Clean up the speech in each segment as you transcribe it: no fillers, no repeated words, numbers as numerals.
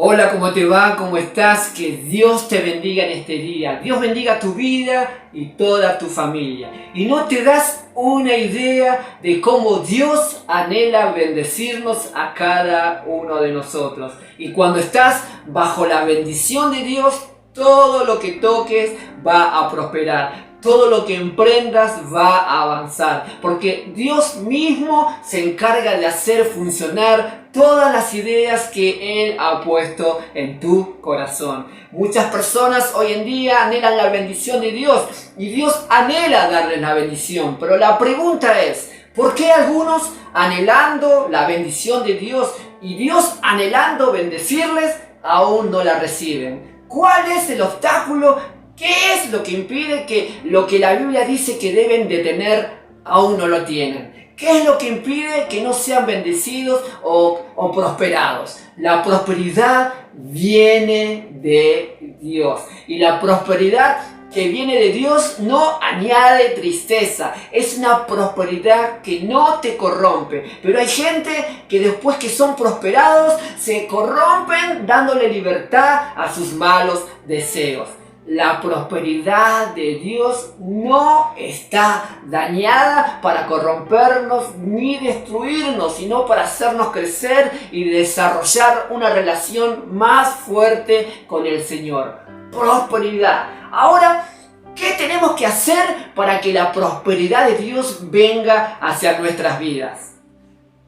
Hola, ¿cómo te va? ¿Cómo estás? Que Dios te bendiga en este día. Dios bendiga tu vida y toda tu familia. Y no te das una idea de cómo Dios anhela bendecirnos a cada uno de nosotros. Y cuando estás bajo la bendición de Dios, todo lo que toques va a prosperar. Todo lo que emprendas va a avanzar, porque Dios mismo se encarga de hacer funcionar todas las ideas que Él ha puesto en tu corazón. Muchas personas hoy en día anhelan la bendición de Dios y Dios anhela darles la bendición, pero la pregunta es, ¿por qué algunos anhelando la bendición de Dios y Dios anhelando bendecirles aún no la reciben? ¿Cuál es el obstáculo? ¿Qué es lo que impide que lo que la Biblia dice que deben de tener aún no lo tienen? ¿Qué es lo que impide que no sean bendecidos o prosperados? La prosperidad viene de Dios. Y la prosperidad que viene de Dios no añade tristeza. Es una prosperidad que no te corrompe. Pero hay gente que después que son prosperados se corrompen dándole libertad a sus malos deseos. La prosperidad de Dios no está dañada para corrompernos ni destruirnos, sino para hacernos crecer y desarrollar una relación más fuerte con el Señor. Prosperidad. Ahora, ¿qué tenemos que hacer para que la prosperidad de Dios venga hacia nuestras vidas?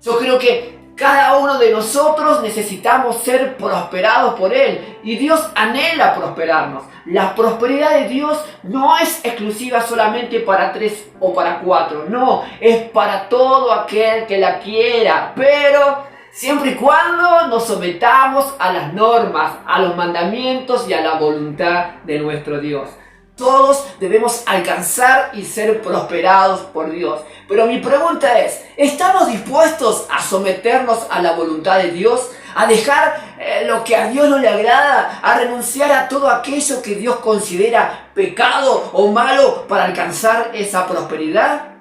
Yo creo que cada uno de nosotros necesitamos ser prosperados por Él y Dios anhela prosperarnos. La prosperidad de Dios no es exclusiva solamente para 3 o para 4, no, es para todo aquel que la quiera, pero siempre y cuando nos sometamos a las normas, a los mandamientos y a la voluntad de nuestro Dios. Todos debemos alcanzar y ser prosperados por Dios. Pero mi pregunta es, ¿estamos dispuestos a someternos a la voluntad de Dios? ¿A dejar lo que a Dios no le agrada? ¿A renunciar a todo aquello que Dios considera pecado o malo para alcanzar esa prosperidad?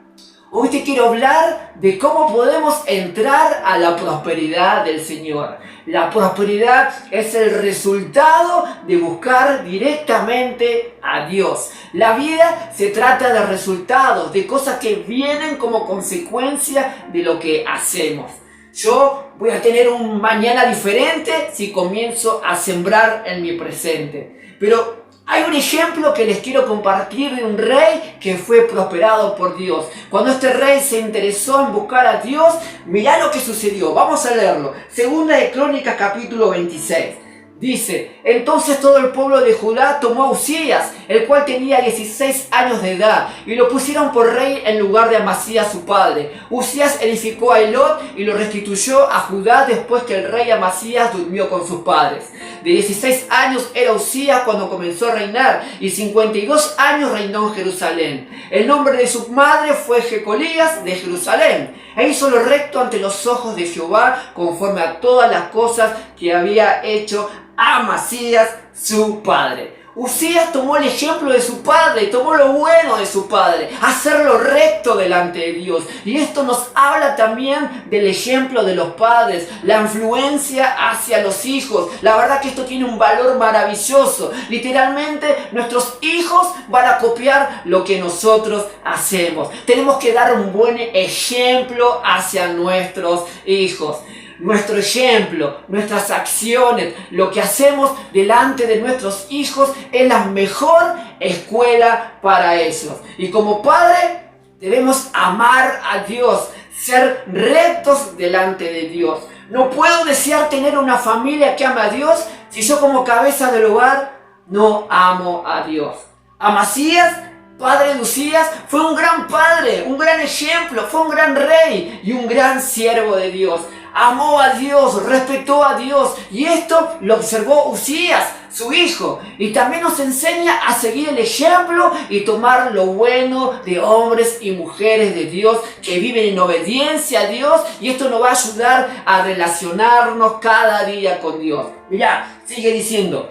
Hoy te quiero hablar de cómo podemos entrar a la prosperidad del Señor. La prosperidad es el resultado de buscar directamente a Dios. La vida se trata de resultados, de cosas que vienen como consecuencia de lo que hacemos. Yo voy a tener un mañana diferente si comienzo a sembrar en mi presente. Pero hay un ejemplo que les quiero compartir de un rey que fue prosperado por Dios. Cuando este rey se interesó en buscar a Dios, mirá lo que sucedió. Vamos a leerlo. Segunda de Crónicas, capítulo 26. Dice, entonces todo el pueblo de Judá tomó a Uzías, el cual tenía 16 años de edad, y lo pusieron por rey en lugar de Amasías su padre. Uzías edificó a Elot y lo restituyó a Judá después que el rey Amasías durmió con sus padres. De 16 años era Uzías cuando comenzó a reinar, y 52 años reinó en Jerusalén. El nombre de su madre fue Jecolías de Jerusalén. E hizo lo recto ante los ojos de Jehová, conforme a todas las cosas que había hecho Amasías su padre. Uzías tomó el ejemplo de su padre, tomó lo bueno de su padre, hacer lo recto delante de Dios. Y esto nos habla también del ejemplo de los padres, la influencia hacia los hijos. La verdad que esto tiene un valor maravilloso. Literalmente nuestros hijos van a copiar lo que nosotros hacemos. Tenemos que dar un buen ejemplo hacia nuestros hijos. Nuestro ejemplo, nuestras acciones, lo que hacemos delante de nuestros hijos es la mejor escuela para ellos. Y como padre debemos amar a Dios, ser rectos delante de Dios. No puedo desear tener una familia que ame a Dios si yo como cabeza del hogar no amo a Dios. Amasías, padre de Uzías, fue un gran padre, un gran ejemplo, fue un gran rey y un gran siervo de Dios. Amó a Dios, respetó a Dios, y esto lo observó Uzías, su hijo, y también nos enseña a seguir el ejemplo y tomar lo bueno de hombres y mujeres de Dios que viven en obediencia a Dios, y esto nos va a ayudar a relacionarnos cada día con Dios. Mirá, sigue diciendo,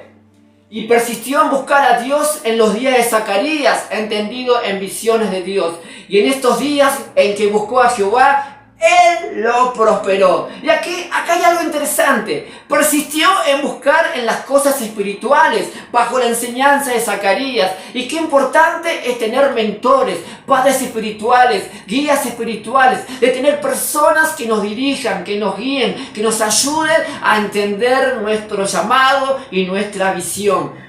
y persistió en buscar a Dios en los días de Zacarías, entendido en visiones de Dios, y en estos días en que buscó a Jehová, Él lo prosperó. Y acá hay algo interesante. Persistió en buscar en las cosas espirituales bajo la enseñanza de Zacarías. Y qué importante es tener mentores, padres espirituales, guías espirituales, de tener personas que nos dirijan, que nos guíen, que nos ayuden a entender nuestro llamado y nuestra visión.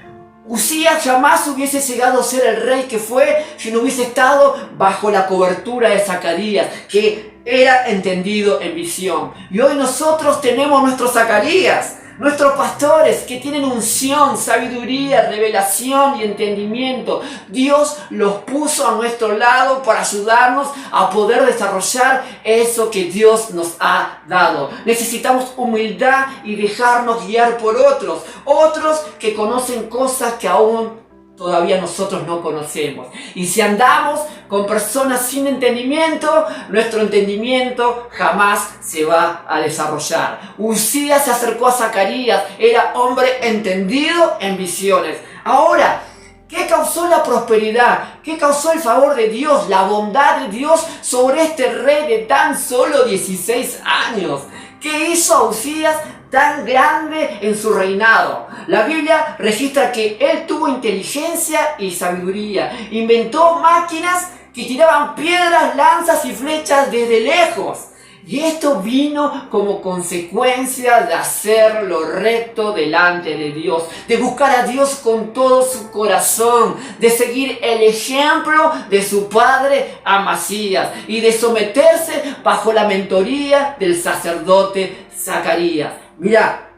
Uzías jamás hubiese llegado a ser el rey que fue si no hubiese estado bajo la cobertura de Zacarías, que era entendido en visión. Y hoy nosotros tenemos nuestros Zacarías, nuestros pastores que tienen unción, sabiduría, revelación y entendimiento. Dios los puso a nuestro lado para ayudarnos a poder desarrollar eso que Dios nos ha dado. Necesitamos humildad y dejarnos guiar por otros que conocen cosas que aún todavía nosotros no conocemos. Y si andamos con personas sin entendimiento, nuestro entendimiento jamás se va a desarrollar. Uzías se acercó a Zacarías, era hombre entendido en visiones. Ahora, ¿qué causó la prosperidad? ¿Qué causó el favor de Dios, la bondad de Dios sobre este rey de tan solo 16 años? ¿Qué hizo a Uzías tan grande en su reinado? La Biblia registra que él tuvo inteligencia y sabiduría. Inventó máquinas que tiraban piedras, lanzas y flechas desde lejos. Y esto vino como consecuencia de hacer lo recto delante de Dios, de buscar a Dios con todo su corazón, de seguir el ejemplo de su padre Amasías y de someterse bajo la mentoría del sacerdote Zacarías. Mira,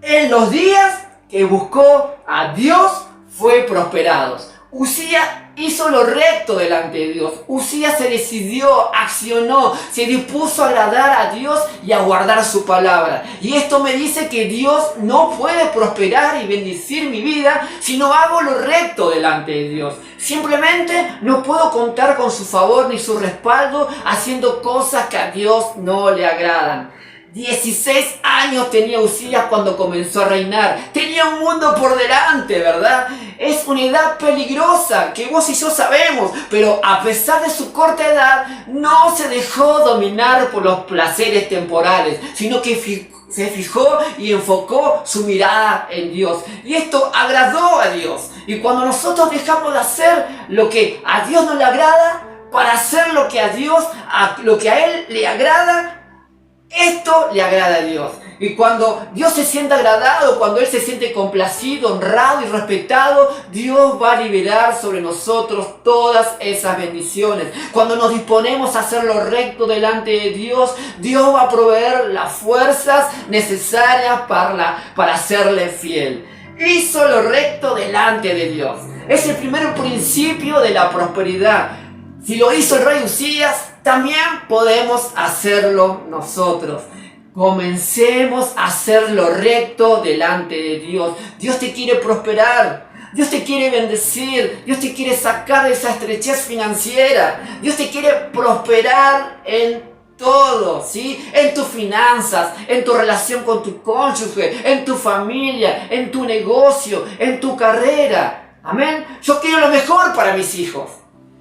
en los días que buscó a Dios fue prosperado. Uzías hizo lo recto delante de Dios. Uzías se decidió, accionó, se dispuso a agradar a Dios y a guardar su palabra. Y esto me dice que Dios no puede prosperar y bendecir mi vida si no hago lo recto delante de Dios. Simplemente no puedo contar con su favor ni su respaldo haciendo cosas que a Dios no le agradan. 16 años tenía Uzías cuando comenzó a reinar. Tenía un mundo por delante, ¿verdad? Es una edad peligrosa que vos y yo sabemos, pero a pesar de su corta edad, no se dejó dominar por los placeres temporales, sino que se fijó y enfocó su mirada en Dios. Y esto agradó a Dios. Y cuando nosotros dejamos de hacer lo que a Dios no le agrada, para hacer lo que a Él le agrada, esto le agrada a Dios. Y cuando Dios se siente agradado, cuando Él se siente complacido, honrado y respetado, Dios va a liberar sobre nosotros todas esas bendiciones. Cuando nos disponemos a hacer lo recto delante de Dios, Dios va a proveer las fuerzas necesarias para serle fiel. Hizo lo recto delante de Dios. Es el primer principio de la prosperidad. Si lo hizo el rey Uzías, también podemos hacerlo nosotros. Comencemos a hacer lo recto delante de Dios. Dios te quiere prosperar. Dios te quiere bendecir. Dios te quiere sacar de esa estrechez financiera. Dios te quiere prosperar en todo, ¿sí? En tus finanzas, en tu relación con tu cónyuge, en tu familia, en tu negocio, en tu carrera. Amén. Yo quiero lo mejor para mis hijos.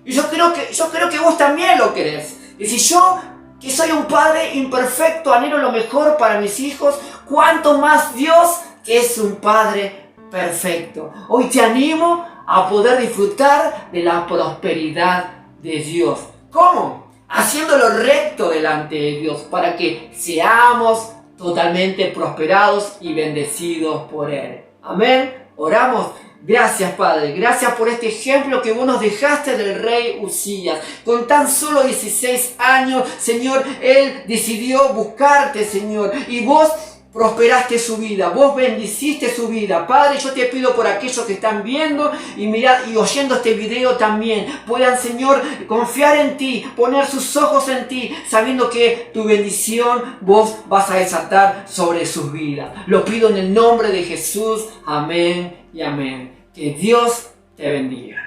Y yo creo que vos también lo querés. Y si yo, que soy un padre imperfecto, anhelo lo mejor para mis hijos, ¿cuánto más Dios, que es un padre perfecto? Hoy te animo a poder disfrutar de la prosperidad de Dios. ¿Cómo? Haciendo lo recto delante de Dios, para que seamos totalmente prosperados y bendecidos por Él. Amén. Oramos. Gracias, Padre, gracias por este ejemplo que vos nos dejaste del rey Uzías. Con tan solo 16 años, Señor, él decidió buscarte, Señor, y vos prosperaste su vida, vos bendiciste su vida. Padre, yo te pido por aquellos que están viendo y oyendo este video también, puedan, Señor, confiar en ti, poner sus ojos en ti, sabiendo que tu bendición vos vas a desatar sobre sus vidas. Lo pido en el nombre de Jesús. Amén y amén. Que Dios te bendiga.